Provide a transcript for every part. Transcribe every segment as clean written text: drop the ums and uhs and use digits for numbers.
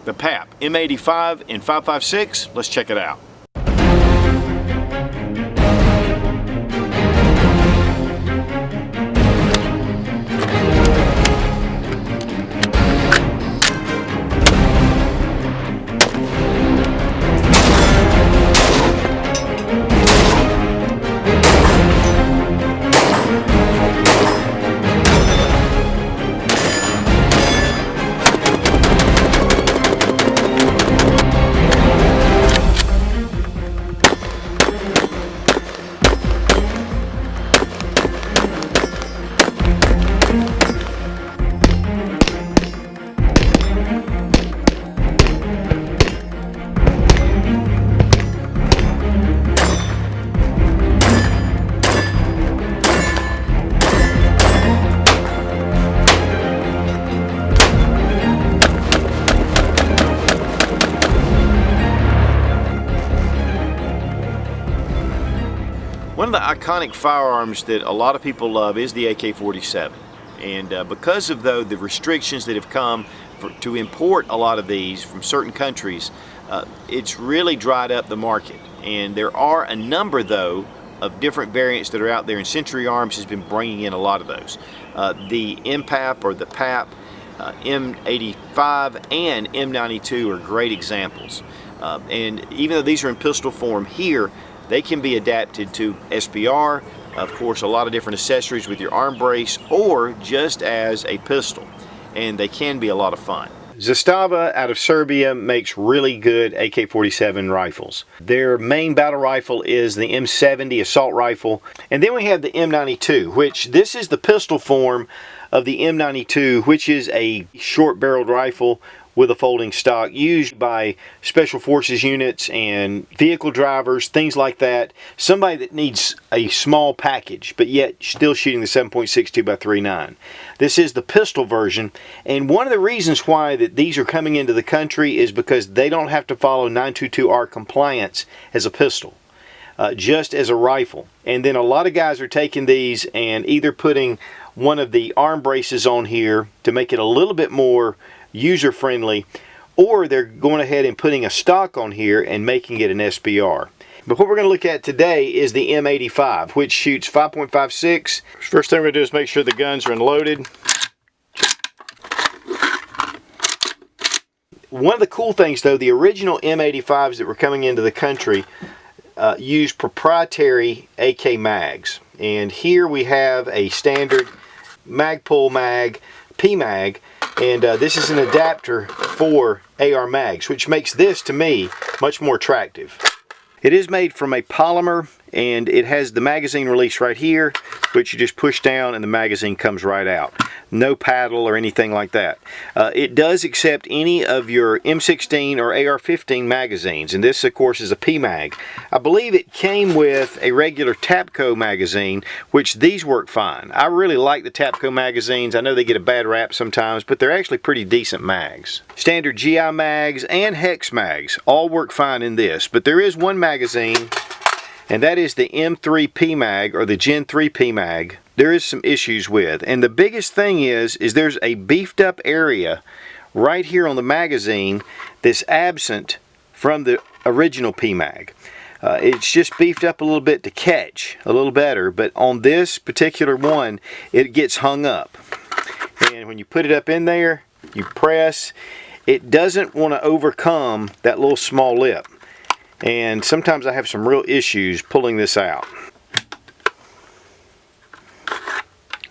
the PAP M85 in 5.56. Let's check it out. One of the iconic firearms that a lot of people love is the AK-47, and because of the restrictions that have come to import a lot of these from certain countries, it's really dried up the market. And there are a number though of different variants that are out there, and Century Arms has been bringing in a lot of those. The MPAP or the PAP M85 and M92 are great examples, and even though these are in pistol form here, they can be adapted to SPR, of course a lot of different accessories with your arm brace, or just as a pistol, and they can be a lot of fun. Zastava out of Serbia makes really good AK-47 rifles. Their main battle rifle is the M70 assault rifle, and then we have the M92, which this is the pistol form of the M92, which is a short barreled rifle with a folding stock, used by special forces units and vehicle drivers, things like that. Somebody that needs a small package but yet still shooting the 7.62 by 39. This is the pistol version, and one of the reasons why that these are coming into the country is because they don't have to follow 922R compliance as a pistol, just as a rifle. And then a lot of guys are taking these and either putting one of the arm braces on here to make it a little bit more user-friendly, or they're going ahead and putting a stock on here and making it an SPR. But what we're going to look at today is the M85, which shoots 5.56. First thing we're going to do is make sure the guns are unloaded. One of the cool things though, the original M85s that were coming into the country used proprietary AK mags, and here we have a standard Magpul mag, PMag, and this is an adapter for AR mags, which makes this, to me, much more attractive. It is made from a polymer, and it has the magazine release right here, which you just push down and the magazine comes right out. No paddle or anything like that. It does accept any of your M16 or AR-15 magazines, and this of course is a PMag. I believe it came with a regular Tapco magazine, which these work fine. I really like the Tapco magazines. I know they get a bad rap sometimes, but they're actually pretty decent mags. Standard GI mags and hex mags all work fine in this, but there is one magazine, and that is the M3 PMag, or the Gen 3 PMag. There is some issues with, and the biggest thing is there's a beefed up area right here on the magazine that's absent from the original PMag. It's just beefed up a little bit to catch a little better, but on this particular one it gets hung up, and when you put it up in there, you press, it doesn't want to overcome that little small lip. And sometimes I have some real issues pulling this out.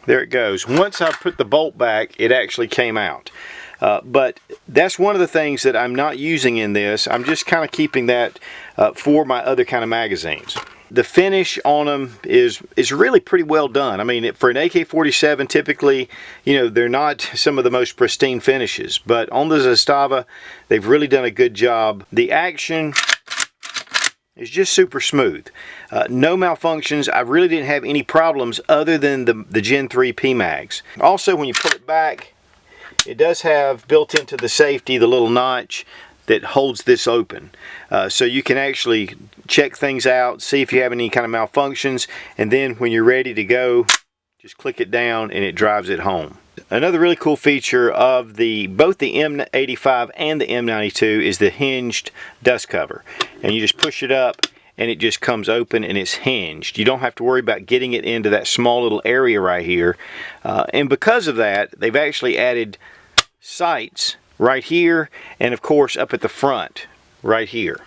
There it goes. Once I put the bolt back, it actually came out. But that's one of the things that I'm not using in this. I'm just kind of keeping that for my other kind of magazines. The finish on them is really pretty well done. I mean, for an AK-47, typically, you know, they're not some of the most pristine finishes. But on the Zastava, they've really done a good job. The action is just super smooth. No malfunctions. I really didn't have any problems other than the Gen 3 PMags. Also, when you pull it back, it does have built into the safety the little notch that holds this open. So you can actually check things out, see if you have any kind of malfunctions, and then when you're ready to go, just click it down and it drives it home. Another really cool feature of both the M85 and the M92 is the hinged dust cover. And you just push it up and it just comes open and it's hinged. You don't have to worry about getting it into that small little area right here. And because of that, they've actually added sights right here and of course up at the front right here.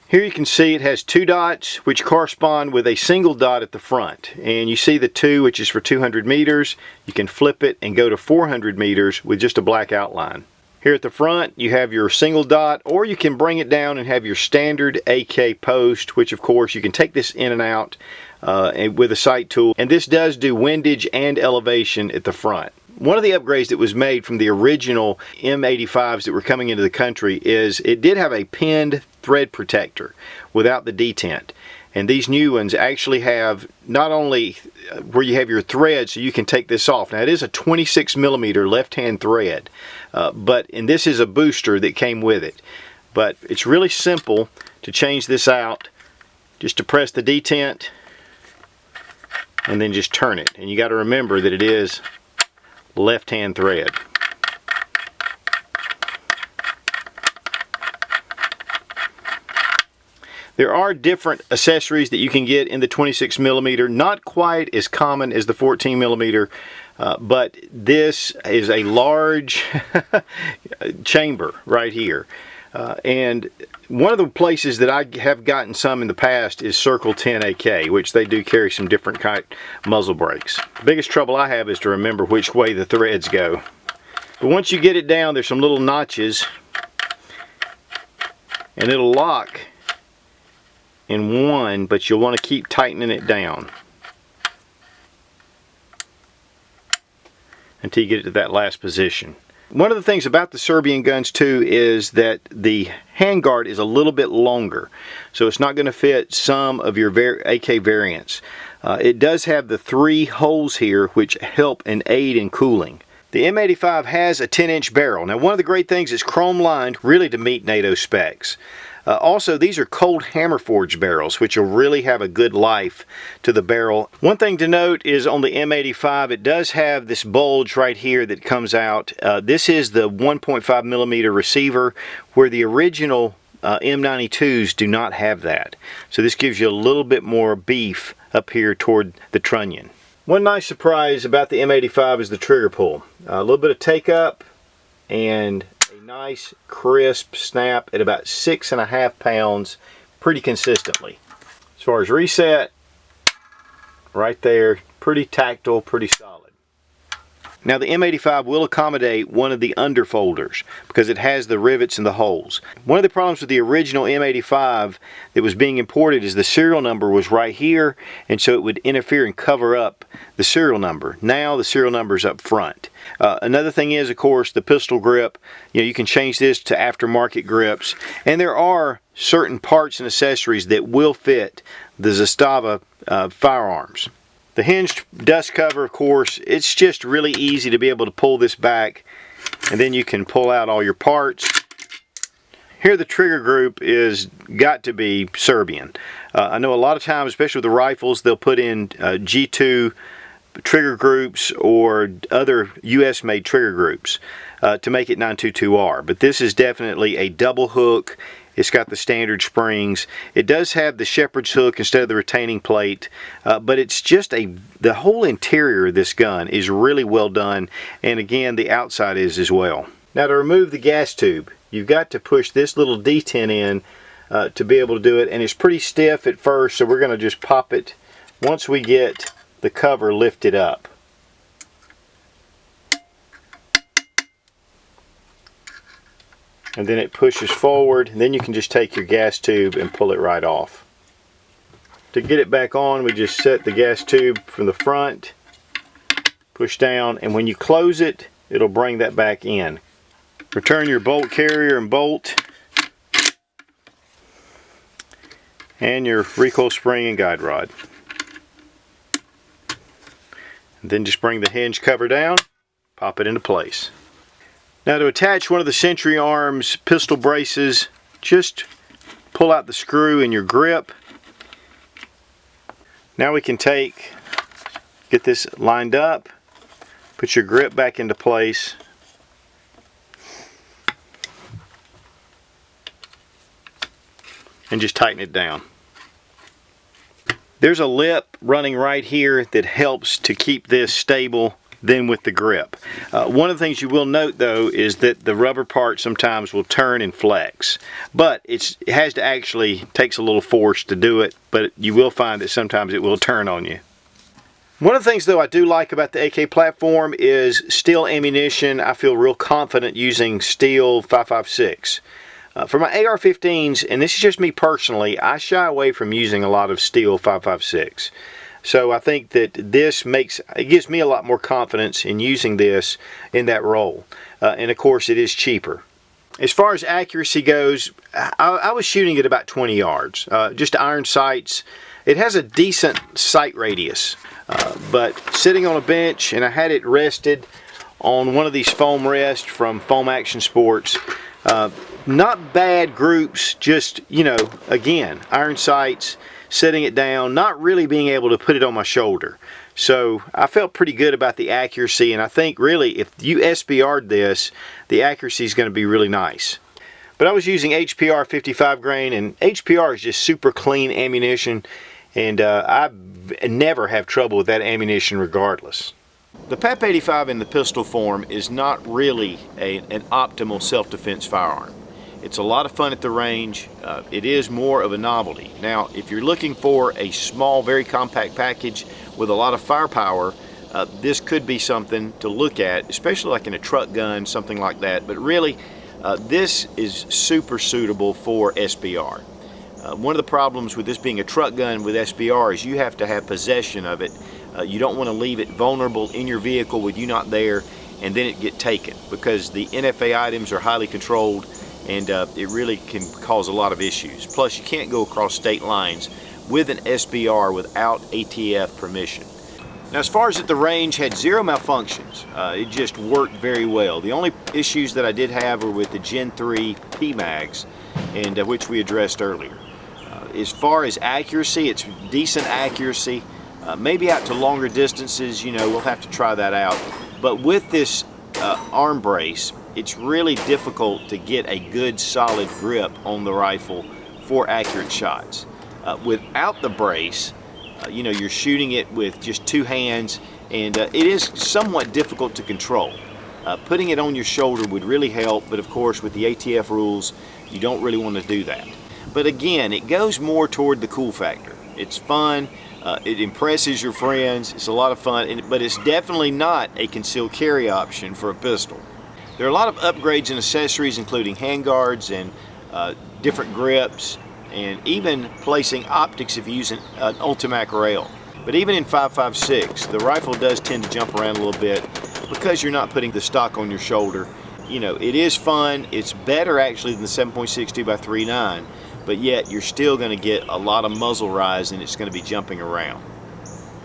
Here you can see it has 2 dots which correspond with a single dot at the front, and you see the 2 which is for 200 meters. You can flip it and go to 400 meters with just a black outline. Here at the front you have your single dot, or you can bring it down and have your standard AK post, which of course you can take this in and out with a sight tool, and this does do windage and elevation at the front. One of the upgrades that was made from the original M85s that were coming into the country is it did have a pinned thread protector without the detent. And these new ones actually have not only where you have your thread so you can take this off. Now it is a 26mm left-hand thread, and this is a booster that came with it. But it's really simple to change this out. Just to press the detent and then just turn it. And you got to remember that it is left-hand thread. There are different accessories that you can get in the 26mm, not quite as common as the 14mm, but this is a large chamber right here. And one of the places that I have gotten some in the past is Circle 10 AK, which they do carry some different kind muzzle brakes. The biggest trouble I have is to remember which way the threads go. But once you get it down, there's some little notches, and it'll lock in one, but you'll want to keep tightening it down until you get it to that last position. One of the things about the Serbian guns too is that the handguard is a little bit longer, so it's not going to fit some of your AK variants. It does have the 3 holes here which help and aid in cooling. The M85 has a 10-inch barrel. Now one of the great things is chrome lined, really to meet NATO specs. Also, these are cold hammer forged barrels, which will really have a good life to the barrel. One thing to note is on the M85, it does have this bulge right here that comes out. This is the 1.5mm receiver, where the original M92s do not have that. So this gives you a little bit more beef up here toward the trunnion. One nice surprise about the M85 is the trigger pull. A little bit of take up and a nice crisp snap at about 6.5 pounds pretty consistently. As far as reset, right there, pretty tactile, pretty solid. Now the M85 will accommodate one of the underfolders because it has the rivets and the holes. One of the problems with the original M85 that was being imported is the serial number was right here, and so it would interfere and cover up the serial number. Now the serial number is up front. Another thing is, of course, the pistol grip. You can change this to aftermarket grips, and there are certain parts and accessories that will fit the Zastava firearms. The hinged dust cover, of course, it's just really easy to be able to pull this back, and then you can pull out all your parts. Here the trigger group is got to be Serbian. I know a lot of times, especially with the rifles, they'll put in G2 trigger groups or other US made trigger groups to make it 922R, but this is definitely a double hook. It's got the standard springs. It does have the shepherd's hook instead of the retaining plate, but it's just the whole interior of this gun is really well done, and again the outside is as well. Now to remove the gas tube, you've got to push this little detent in to be able to do it, and it's pretty stiff at first, so we're going to just pop it once we get the cover lifted up. And then it pushes forward, and then you can just take your gas tube and pull it right off. To get it back on, we just set the gas tube from the front, push down, and when you close it, it'll bring that back in. Return your bolt carrier and bolt, and your recoil spring and guide rod. And then just bring the hinge cover down, pop it into place. Now to attach one of the Century Arms pistol braces, just pull out the screw in your grip. Now we can get this lined up, Put your grip back into place. And just tighten it down. There's a lip running right here that helps to keep this stable then with the grip. One of the things you will note though is that the rubber part sometimes will turn and flex, but it has to actually takes a little force to do it, but you will find that sometimes it will turn on you. One of the things though I do like about the AK platform is steel ammunition. I feel real confident using steel 5.56. For my AR-15s, and this is just me personally, I shy away from using a lot of steel 5.56. So I think that this gives me a lot more confidence in using this in that role. And of course it is cheaper. As far as accuracy goes, I was shooting at about 20 yards. Just iron sights. It has a decent sight radius. But sitting on a bench, and I had it rested on one of these foam rests from Foam Action Sports. Not bad groups, just, you know, again, iron sights, setting it down, not really being able to put it on my shoulder. So I felt pretty good about the accuracy, and I think really if you SBR'd this, the accuracy is going to be really nice. But I was using HPR 55 grain, and HPR is just super clean ammunition, and I never have trouble with that ammunition regardless. The PAP 85 in the pistol form is not really an optimal self-defense firearm. It's a lot of fun at the range. It is more of a novelty. Now, if you're looking for a small, very compact package with a lot of firepower, this could be something to look at, especially like in a truck gun, something like that. But really, this is super suitable for SBR. One of the problems with this being a truck gun with SBR is you have to have possession of it. You don't want to leave it vulnerable in your vehicle with you not there and then it get taken, because the NFA items are highly controlled, and it really can cause a lot of issues. Plus, you can't go across state lines with an SBR without ATF permission. Now, as far as at the range, had zero malfunctions. It just worked very well. The only issues that I did have were with the Gen 3 PMags, and which we addressed earlier. As far as accuracy, it's decent accuracy. Maybe out to longer distances, you know, we'll have to try that out. But with this arm brace, it's really difficult to get a good solid grip on the rifle for accurate shots. Without the brace, you know, you're shooting it with just two hands, and it is somewhat difficult to control. Putting it on your shoulder would really help, but of course with the ATF rules, you don't really want to do that. But again, it goes more toward the cool factor. It's fun, it impresses your friends, it's a lot of fun, but it's definitely not a concealed carry option for a pistol. There are a lot of upgrades and accessories, including handguards and different grips, and even placing optics if you use an Ultimac rail. But even in 5.56, the rifle does tend to jump around a little bit because you're not putting the stock on your shoulder. You know, it is fun. It's better actually than the 7.62 by 3.9, but yet you're still going to get a lot of muzzle rise and it's going to be jumping around.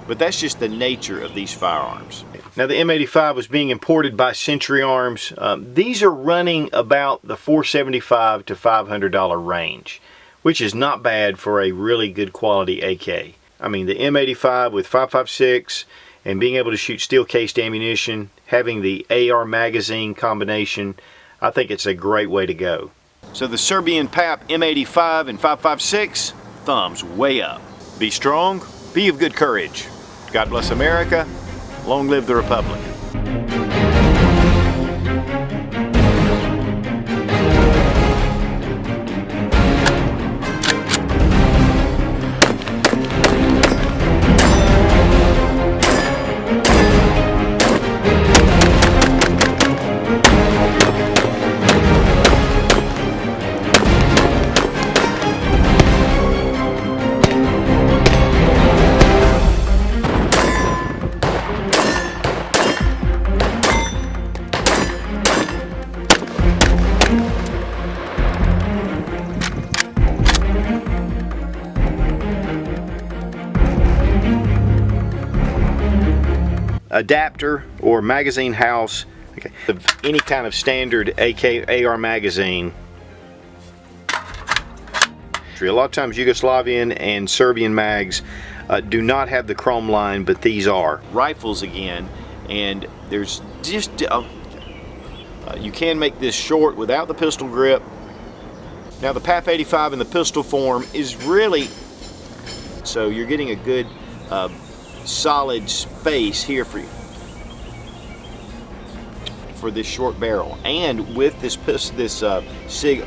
But that's just the nature of these firearms. Now, the M85 was being imported by Century Arms. These are running about the $475 to $500 range, which is not bad for a really good quality AK. I mean, the M85 with 5.56 and being able to shoot steel cased ammunition, having the AR magazine combination, I think it's a great way to go. So the Serbian PAP M85 and 5.56, thumbs way up. Be strong, be of good courage. God bless America, long live the Republic. Adapter or magazine house, okay, of any kind of standard AK AR magazine. A lot of times Yugoslavian and Serbian mags do not have the chrome line, but these are. Rifles again And there's just you can make this short without the pistol grip. Now the PAP 85 in the pistol form is really, so you're getting a good solid space here for this short barrel. And with this SIG